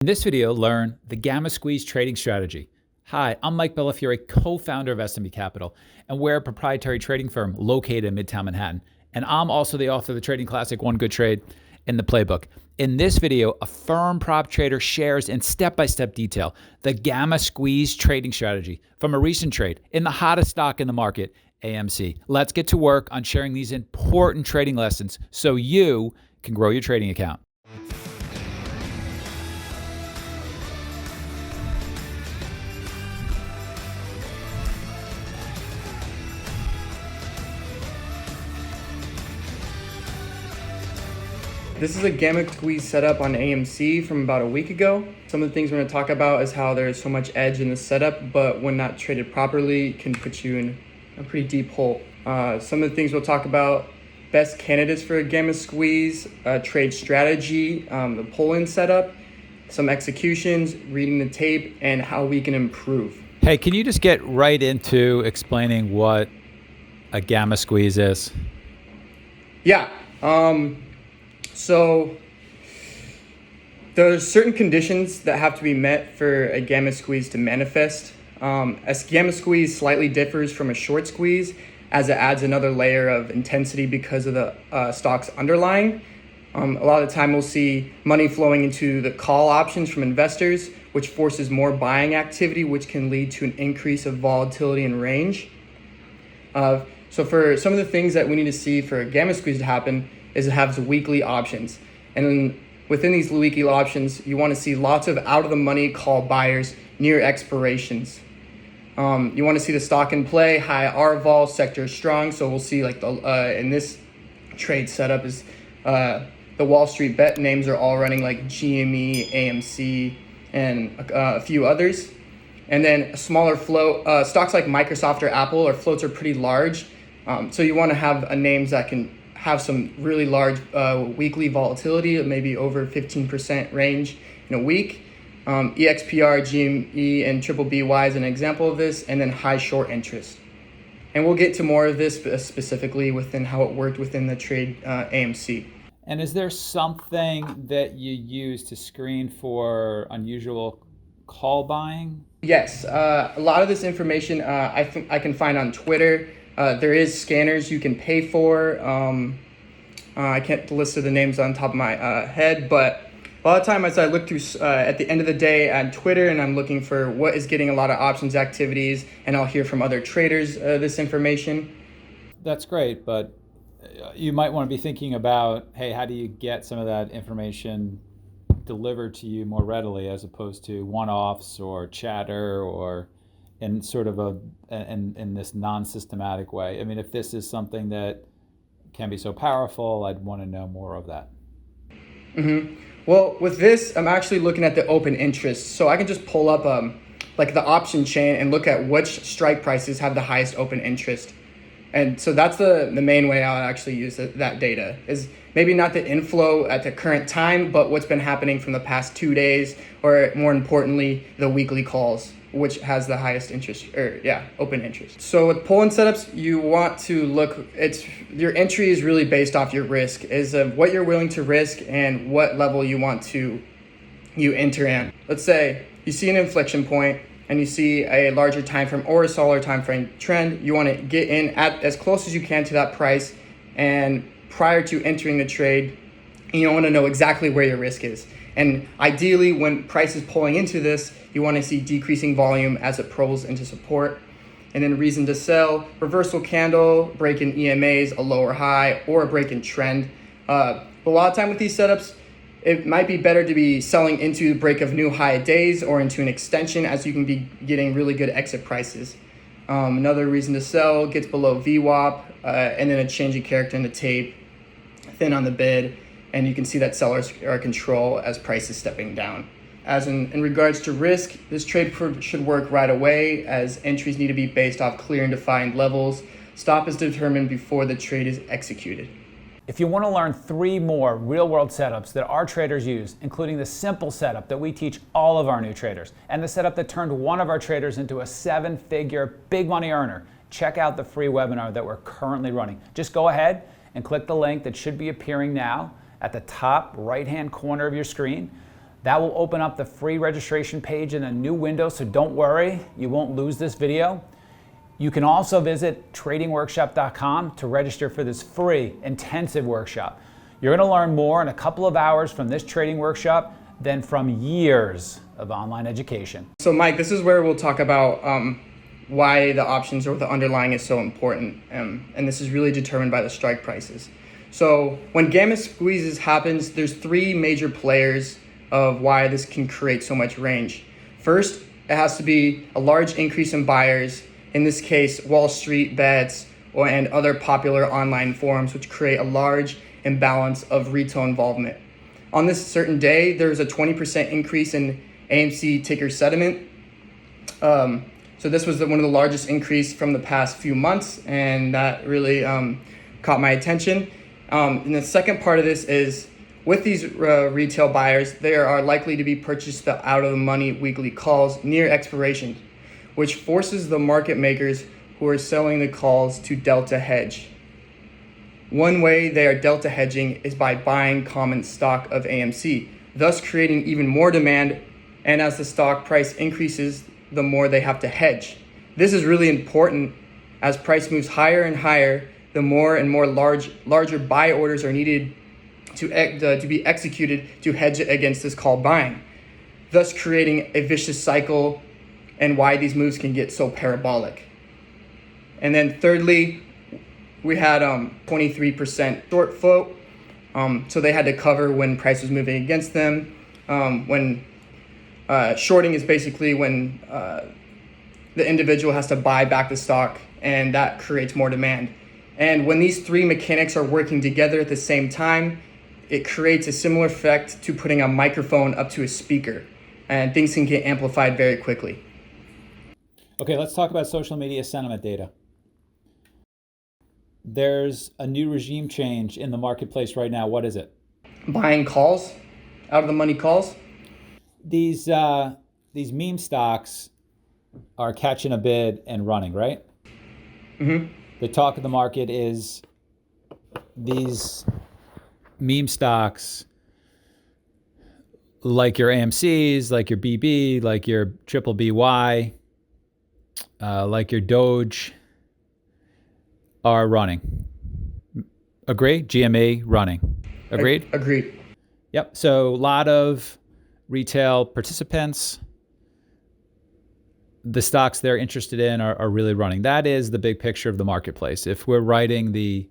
In this video, learn the Gamma Squeeze trading strategy. Hi, I'm Mike Bellafiore, co-founder of SMB Capital, and we're a proprietary trading firm located in Midtown Manhattan. And I'm also the author of the trading classic, One Good Trade, in the playbook. In this video, a firm prop trader shares in step-by-step detail the Gamma Squeeze trading strategy from a recent trade in the hottest stock in the market, AMC. Let's get to work on sharing these important trading lessons so you can grow your trading account. This is a Gamma Squeeze setup on AMC from about a week ago. Some of the things we're going to talk about is how there's so much edge in the setup, but when not traded properly, can put you in a pretty deep hole. Some of the things we'll talk about: best candidates for a Gamma Squeeze, trade strategy, the pull-in setup, some executions, reading the tape, and how we can improve. Hey, can you just get right into explaining what a Gamma Squeeze is? Yeah. So there's certain conditions that have to be met for a Gamma Squeeze to manifest. A Gamma Squeeze slightly differs from a short squeeze as it adds another layer of intensity because of the stock's underlying. A lot of the time we'll see money flowing into the call options from investors, which forces more buying activity, which can lead to an increase of volatility and range. So for some of the things that we need to see for a Gamma Squeeze to happen is it has weekly options. And then within these weekly options, you want to see lots of out-of-the-money call buyers near expirations. You want to see the stock in play, high R-vol, sector strong. So we'll see like in this trade setup is the Wall Street bet names are all running like GME, AMC, and a few others. And then a smaller float, stocks like Microsoft or Apple, or floats are pretty large. So you want to have names that can have some really large weekly volatility, maybe over 15% range in a week. EXPR, GME, and Triple BY is an example of this, and then high short interest. And we'll get to more of this specifically within how it worked within the trade AMC. And is there something that you use to screen for unusual call buying? Yes, a lot of this information I can find on Twitter. There is scanners you can pay for. I can't list the names on top of my head, but a lot of time as I look through at the end of the day on Twitter, and I'm looking for what is getting a lot of options activities, and I'll hear from other traders this information. That's great, but you might want to be thinking about, hey, how do you get some of that information delivered to you more readily as opposed to one-offs or chatter or in sort of in this non-systematic way. I mean, if this is something that can be so powerful, I'd want to know more of that. Mm-hmm. Well, with this, I'm actually looking at the open interest. So I can just pull up like the option chain and look at which strike prices have the highest open interest. And so that's the main way I'll actually use that data, is maybe not the inflow at the current time, but what's been happening from the past 2 days, or more importantly, the weekly calls, which has the highest interest, open interest. So with pull-in setups, you want to look, your entry is really based off your risk, is what you're willing to risk and what level you enter in. Let's say you see an inflection point and you see a larger time frame or a smaller time frame trend. You want to get in at as close as you can to that price, and prior to entering the trade, you want to know exactly where your risk is. And ideally, when price is pulling into this, you want to see decreasing volume as it pulls into support. And then reason to sell: reversal candle, break in EMAs, a lower high, or a break in trend. A lot of time with these setups, it might be better to be selling into the break of new high days or into an extension, as you can be getting really good exit prices. Another reason to sell: gets below VWAP, and then a change in character in the tape, thin on the bid, and you can see that sellers are in control as price is stepping down. As in regards to risk, this trade should work right away, as entries need to be based off clear and defined levels. Stop is determined before the trade is executed. If you want to learn 3 more real-world setups that our traders use, including the simple setup that we teach all of our new traders, and the setup that turned one of our traders into a 7-figure big money earner, check out the free webinar that we're currently running. Just go ahead and click the link that should be appearing now at the top right-hand corner of your screen. That will open up the free registration page in a new window, so don't worry, you won't lose this video. You can also visit tradingworkshop.com to register for this free intensive workshop. You're going to learn more in a couple of hours from this trading workshop than from years of online education. So Mike, this is where we'll talk about why the options or the underlying is so important. And this is really determined by the strike prices. So when gamma squeezes happens, there's three major players of why this can create so much range. First, it has to be a large increase in buyers, in this case, Wall Street bets and other popular online forums, which create a large imbalance of retail involvement. On this certain day, there's a 20% increase in AMC ticker sentiment. So this was one of the largest increase from the past few months, and that really caught my attention. And the second part of this is, with these retail buyers, they are likely to be purchased the out-of-the-money weekly calls near expiration, which forces the market makers who are selling the calls to delta hedge. One way they are delta hedging is by buying common stock of AMC, thus creating even more demand, and as the stock price increases, the more they have to hedge. This is really important. As price moves higher and higher, the more and more larger buy orders are needed to be executed to hedge against this call buying, thus creating a vicious cycle, and why these moves can get so parabolic. And then thirdly, we had 23% short float, so they had to cover when price was moving against them. When shorting is basically when the individual has to buy back the stock, and that creates more demand. And when these three mechanics are working together at the same time, it creates a similar effect to putting a microphone up to a speaker, and things can get amplified very quickly. Okay, let's talk about social media sentiment data. There's a new regime change in the marketplace right now. What is it? Buying calls, out of the money calls. These meme stocks are catching a bid and running, right? Mm-hmm. The talk of the market is these meme stocks, like your AMCs, like your BB, like your triple BY, like your Doge, are running. Agree? GME running. Agreed? Agreed. Yep. So a lot of retail participants, the stocks they're interested in are really running. That is the big picture of the marketplace. If we're writing the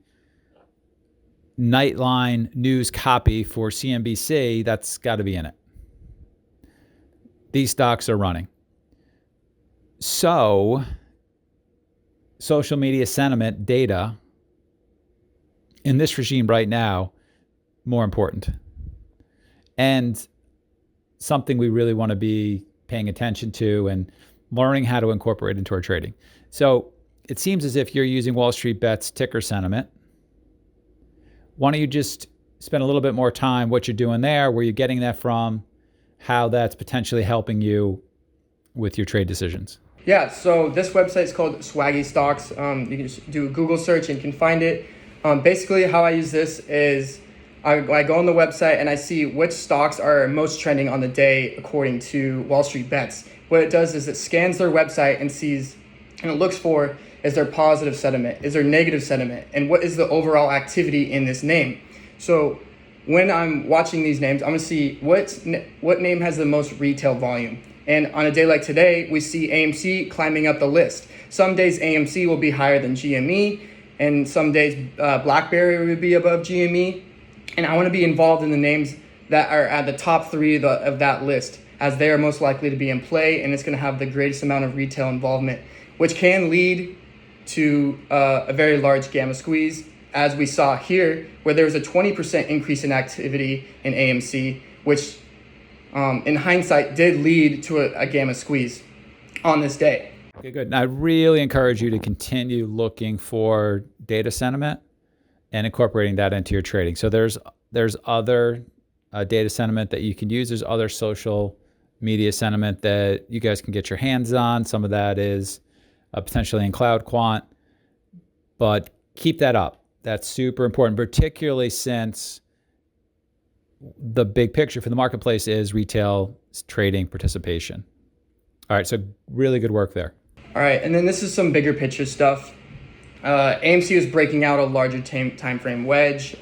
Nightline news copy for CNBC, that's got to be in it. These stocks are running. So, social media sentiment data in this regime right now, more important. And something we really want to be paying attention to and learning how to incorporate into our trading. So it seems as if you're using Wall Street Bets ticker sentiment. Why don't you just spend a little bit more time what you're doing there, where you're getting that from, how that's potentially helping you with your trade decisions. Yeah, so this website is called Swaggy Stocks. You can just do a Google search and you can find it. Basically, how I use this is I go on the website and I see which stocks are most trending on the day according to Wall Street Bets. What it does is it scans their website and sees, and it looks for, is there positive sentiment? Is there negative sentiment? And what is the overall activity in this name? So when I'm watching these names, I'm gonna see what name has the most retail volume. And on a day like today, we see AMC climbing up the list. Some days AMC will be higher than GME, and some days BlackBerry will be above GME. And I wanna be involved in the names that are at the top three of that list, as they are most likely to be in play, and it's gonna have the greatest amount of retail involvement, which can lead to a very large gamma squeeze, as we saw here, where there was a 20% increase in activity in AMC, which in hindsight did lead to a gamma squeeze on this day. Okay, good. And I really encourage you to continue looking for data sentiment and incorporating that into your trading. So there's other data sentiment that you can use. There's other social media sentiment that you guys can get your hands on. Some of that is potentially in Cloud Quant, but keep that up. That's super important, particularly since the big picture for the marketplace is retail trading participation. All right, so really good work there. All right, and then this is some bigger picture stuff. AMC was breaking out a larger time frame wedge.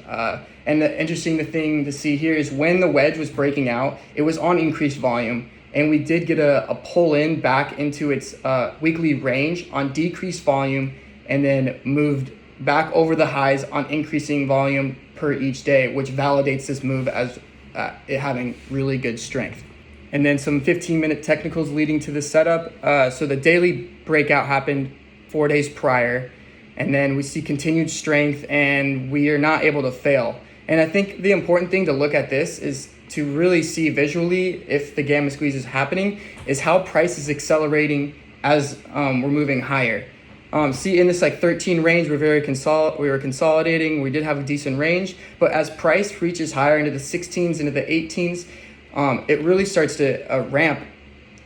And the interesting thing to see here is when the wedge was breaking out, it was on increased volume. And we did get a pull in back into its weekly range on decreased volume, and then moved back over the highs on increasing volume per each day, which validates this move as it having really good strength. And then some 15-minute technicals leading to this setup. So the daily breakout happened 4 days prior, and then we see continued strength, and we are not able to fail. And I think the important thing to look at this is to really see visually if the gamma squeeze is happening, is how price is accelerating as we're moving higher. See, in this like 13 range, we were consolidating. We did have a decent range, but as price reaches higher into the 16s, into the 18s, it really starts to ramp,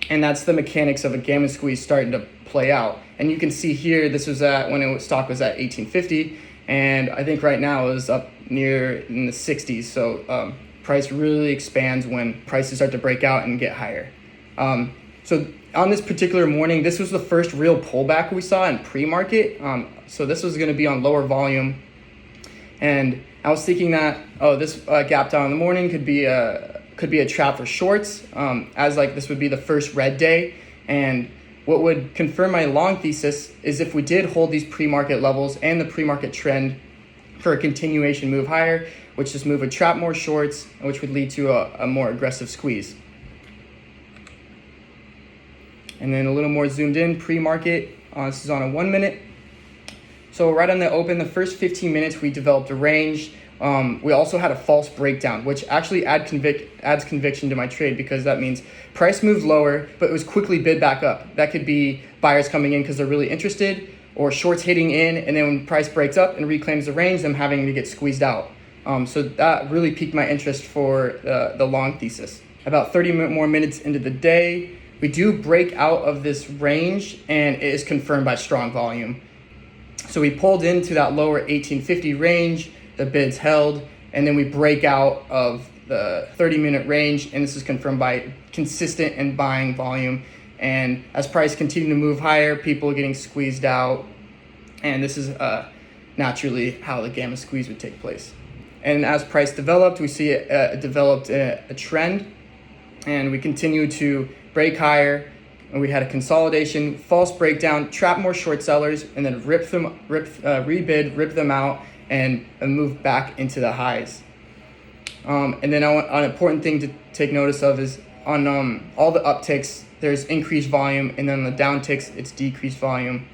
and that's the mechanics of a gamma squeeze starting to play out. And you can see here, this was at when stock was at 1850, and I think right now it is up near in the 60s. So price really expands when prices start to break out and get higher. So on this particular morning, this was the first real pullback we saw in pre-market. So this was going to be on lower volume, and I was thinking that this gap down in the morning could be a trap for shorts, as like this would be the first red day. And what would confirm my long thesis is if we did hold these pre-market levels and the pre-market trend for a continuation move higher, which this move would trap more shorts, which would lead to a more aggressive squeeze. And then a little more zoomed in, pre-market, this is on a 1 minute. So right on the open, the first 15 minutes, we developed a range. We also had a false breakdown, which actually adds conviction to my trade, because that means price moved lower, but it was quickly bid back up. That could be buyers coming in because they're really interested, or shorts hitting in, and then when price breaks up and reclaims the range, them having to get squeezed out. So that really piqued my interest for the long thesis. About 30 more minutes into the day, we do break out of this range, and it is confirmed by strong volume. So we pulled into that lower 1850 range, the bids held, and then we break out of the 30-minute range, and this is confirmed by consistent and buying volume. And as price continued to move higher, people are getting squeezed out, and this is naturally how the gamma squeeze would take place. And as price developed, we see it developed a trend, and we continue to break higher, and we had a consolidation, false breakdown, trap more short sellers, and then rebid, rip them out, and move back into the highs. And then an important thing to take notice of is on all the upticks, there's increased volume, and then on the downticks, it's decreased volume.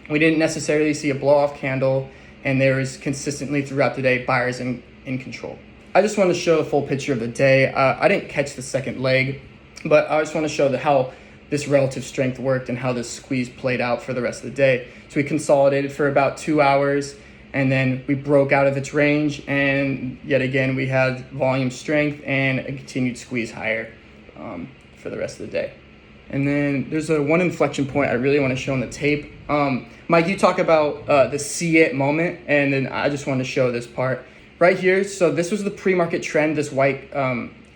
We didn't necessarily see a blow-off candle, and there is consistently throughout the day buyers in control. I just want to show the full picture of the day. I didn't catch the second leg, but I just want to show how this relative strength worked and how this squeeze played out for the rest of the day. So we consolidated for about 2 hours, and then we broke out of its range, and yet again we had volume strength and a continued squeeze higher for the rest of the day. And then there's one inflection point I really want to show on the tape. Mike, you talk about the see it moment, and then I just want to show this part right here. So this was the pre-market trend, this white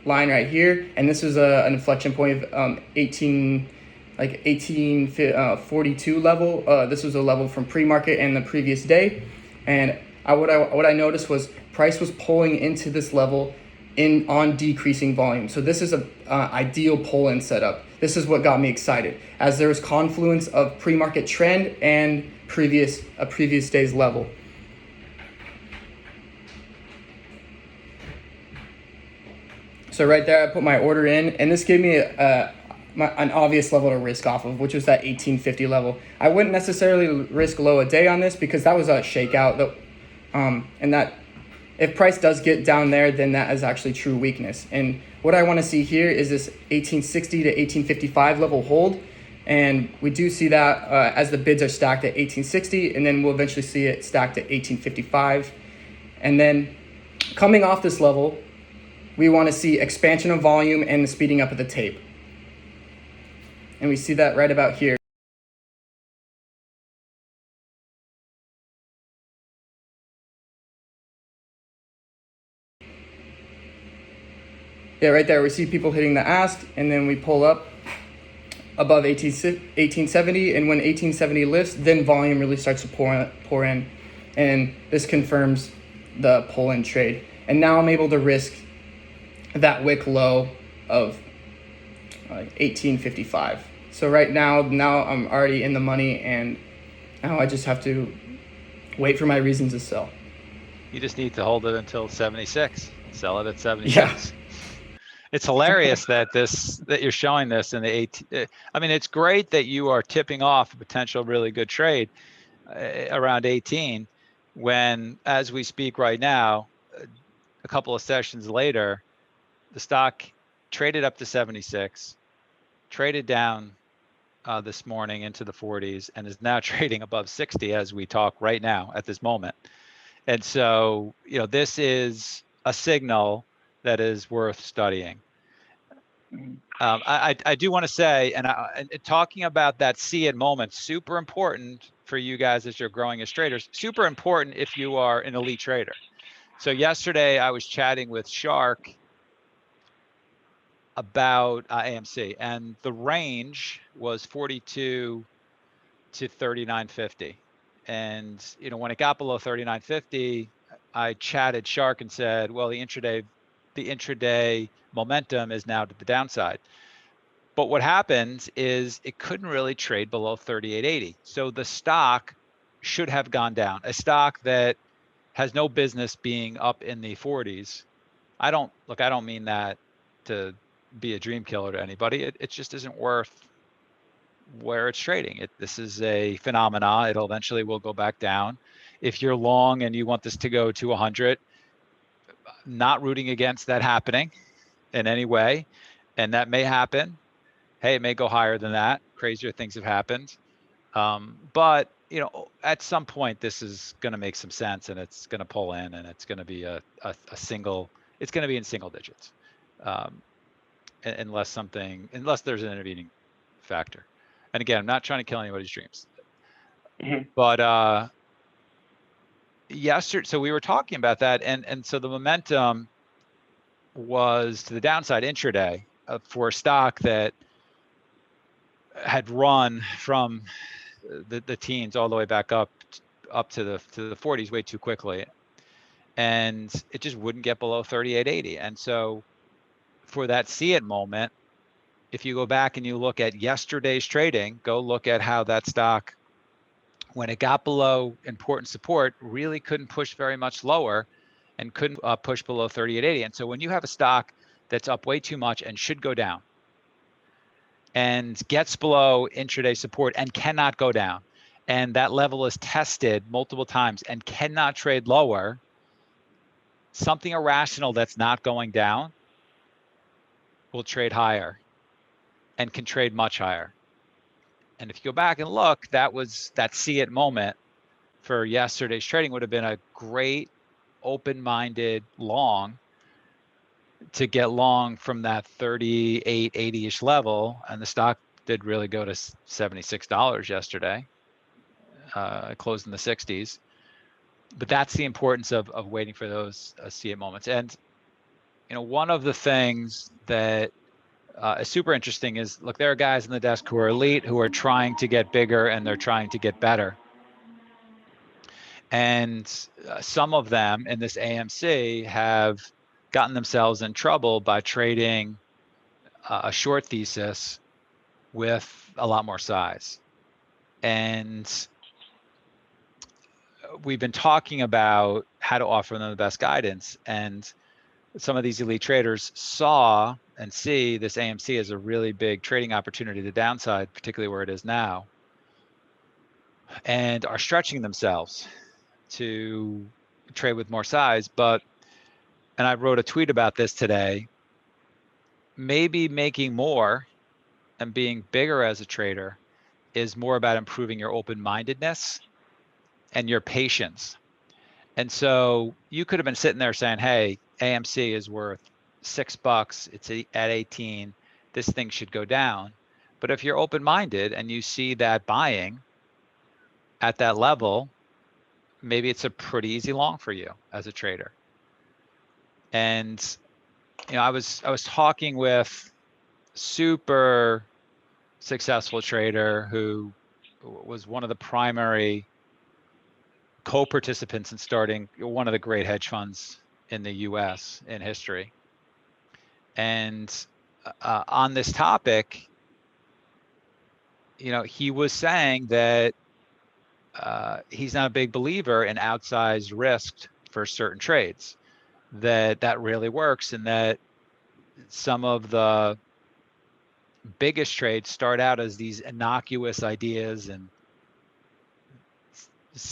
line right here, and this is an inflection point of 1842 level. This was a level from pre-market and the previous day, and what I noticed was price was pulling into this level on decreasing volume. So this is a ideal pull-in setup. This is what got me excited, as there was confluence of pre-market trend and a previous day's level. So right there, I put my order in, and this gave me an obvious level to risk off of, which was that 1850 level. I wouldn't necessarily risk low a day on this because that was a shakeout, and that if price does get down there, then that is actually true weakness. And what I want to see here is this 1860 to 1855 level hold, and we do see that as the bids are stacked at 1860, and then we'll eventually see it stacked at 1855. And then coming off this level, we want to see expansion of volume and the speeding up of the tape. And we see that right about here. Yeah, right there. We see people hitting the ask, and then we pull up above 1870, and when 1870 lifts, then volume really starts to pour in, and this confirms the pull-in trade. And now I'm able to risk that wick low of 1855. So right now I'm already in the money, and now I just have to wait for my reasons to sell. You just need to hold it until 76, sell it at Yeah. 76. It's hilarious that you're showing this in the 18. I mean, it's great that you are tipping off a potential really good trade around 18, when, as we speak right now, a couple of sessions later, the stock traded up to 76, traded down this morning into the 40s, and is now trading above 60 as we talk right now at this moment. And so, this is a signal that is worth studying. I do want to say, and talking about that see it moment, super important for you guys as you're growing as traders, super important if you are an elite trader. So yesterday I was chatting with Shark about AMC, and the range was 42 to 39.50. And when it got below 39.50, I chatted Shark and said, well, the intraday momentum is now to the downside. But what happened is it couldn't really trade below 38.80. So the stock should have gone down. A stock that has no business being up in the 40s. I don't mean that to be a dream killer to anybody. It just isn't worth where it's trading. This is a phenomena. It'll eventually will go back down. If you're long and you want this to go to 100, not rooting against that happening in any way, and that may happen. Hey, it may go higher than that. Crazier things have happened. But at some point, this is going to make some sense, and it's going to pull in, and it's going to be a single. It's going to be in single digits, unless there's an intervening factor. And again, I'm not trying to kill anybody's dreams. But yesterday, so we were talking about that, and so the momentum was to the downside intraday for a stock that had run from the teens all the way back up to the 40s way too quickly, and it just wouldn't get below 38.80. And so for that see it moment, if you go back and you look at yesterday's trading, go look at how that stock, when it got below important support, really couldn't push very much lower and couldn't push below 38.80. And so when you have a stock that's up way too much and should go down, and gets below intraday support and cannot go down, and that level is tested multiple times and cannot trade lower, something irrational that's not going down will trade higher and can trade much higher. And if you go back and look, that see it moment for yesterday's trading would have been a great open-minded long to get long from that 38.80-ish level, and the stock did really go to $76 yesterday. It closed in the 60s. But that's the importance of waiting for those see it moments. And one of the things that is super interesting is, look, there are guys in the desk who are elite, who are trying to get bigger, and they're trying to get better. And some of them in this AMC have gotten themselves in trouble by trading a short thesis with a lot more size. And we've been talking about how to offer them the best guidance. And some of these elite traders saw and see this AMC as a really big trading opportunity to the downside, particularly where it is now, and are stretching themselves to trade with more size. And I wrote a tweet about this today, maybe making more and being bigger as a trader is more about improving your open-mindedness and your patience. And so you could have been sitting there saying, hey, AMC is worth $6. It's at 18. This thing should go down. But if you're open-minded and you see that buying at that level, maybe it's a pretty easy long for you as a trader. And I was talking with super successful trader who was one of the primary co-participants in starting one of the great hedge funds in the US in history. And on this topic, he was saying that he's not a big believer in outsized risk for certain trades, that really works, and that some of the biggest trades start out as these innocuous ideas and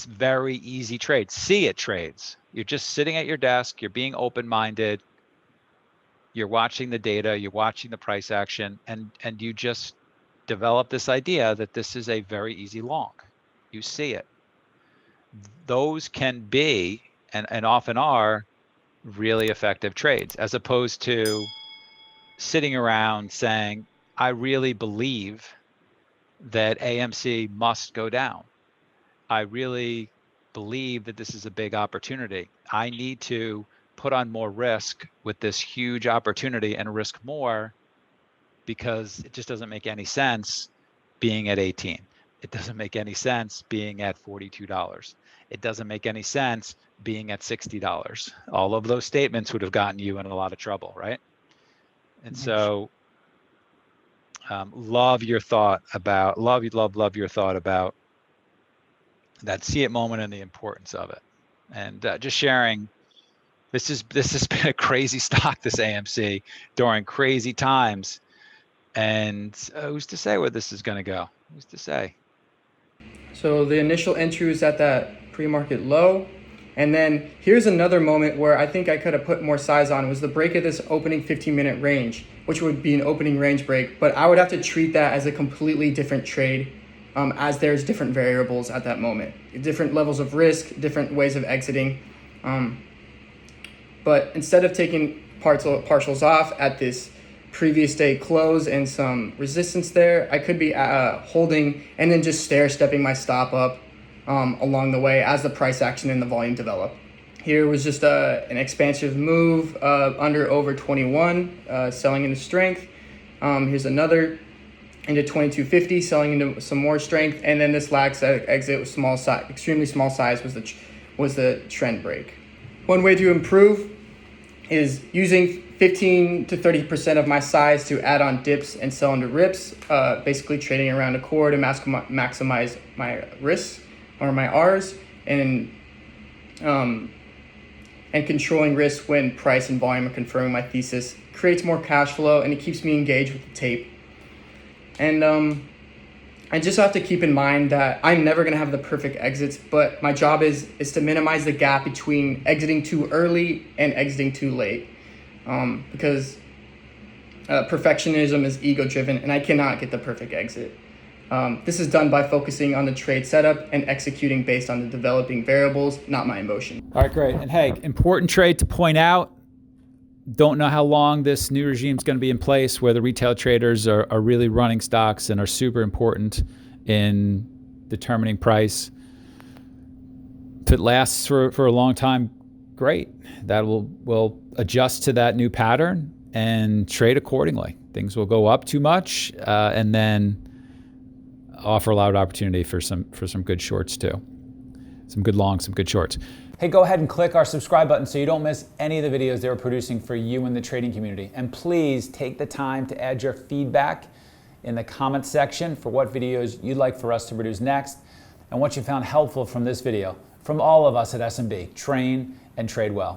very easy trades, see it trades. You're just sitting at your desk, you're being open-minded, you're watching the data, you're watching the price action, and you just develop this idea that this is a very easy long. You see it. Those can be, and often are, really effective trades, as opposed to sitting around saying, I really believe that AMC must go down. I really believe that this is a big opportunity. I need to put on more risk with this huge opportunity and risk more, because it just doesn't make any sense being at 18. It doesn't make any sense being at $42. It doesn't make any sense being at $60. All of those statements would have gotten you in a lot of trouble, right? And so love your thought about that see it moment and the importance of it. And just sharing, this has been a crazy stock, this AMC, during crazy times. And who's to say where this is going to go? Who's to say? So the initial entry was at that pre-market low. And then here's another moment where I think I could have put more size on. It was the break of this opening 15-minute range, which would be an opening range break. But I would have to treat that as a completely different trade, as there's different variables at that moment. Different levels of risk, different ways of exiting. But instead of taking partials off at this previous day close and some resistance there, I could be holding and then just stair-stepping my stop up along the way as the price action and the volume develop. Here was just an expansive move under over 21, selling into strength. Here's another into 2250, selling into some more strength, and then this last exit with small size, extremely small size, was the trend break. One way to improve is using 15 to 30% of my size to add on dips and sell into rips, basically trading around a core to maximize my risks or my R's, and controlling risk when price and volume are confirming my thesis. Creates more cash flow, and it keeps me engaged with the tape. And I just have to keep in mind that I'm never going to have the perfect exits, but my job is to minimize the gap between exiting too early and exiting too late, because perfectionism is ego-driven, and I cannot get the perfect exit. This is done by focusing on the trade setup and executing based on the developing variables, not my emotion. All right, great. And hey, important trade to point out. Don't know how long this new regime is going to be in place, where the retail traders are really running stocks and are super important in determining price. If it lasts for a long time, great. That will adjust to that new pattern and trade accordingly. Things will go up too much and then offer a lot of opportunity for some good shorts too. Some good longs, some good shorts. Hey, go ahead and click our subscribe button so you don't miss any of the videos that we're producing for you in the trading community. And please take the time to add your feedback in the comments section for what videos you'd like for us to produce next and what you found helpful from this video. From all of us at SMB, train and trade well.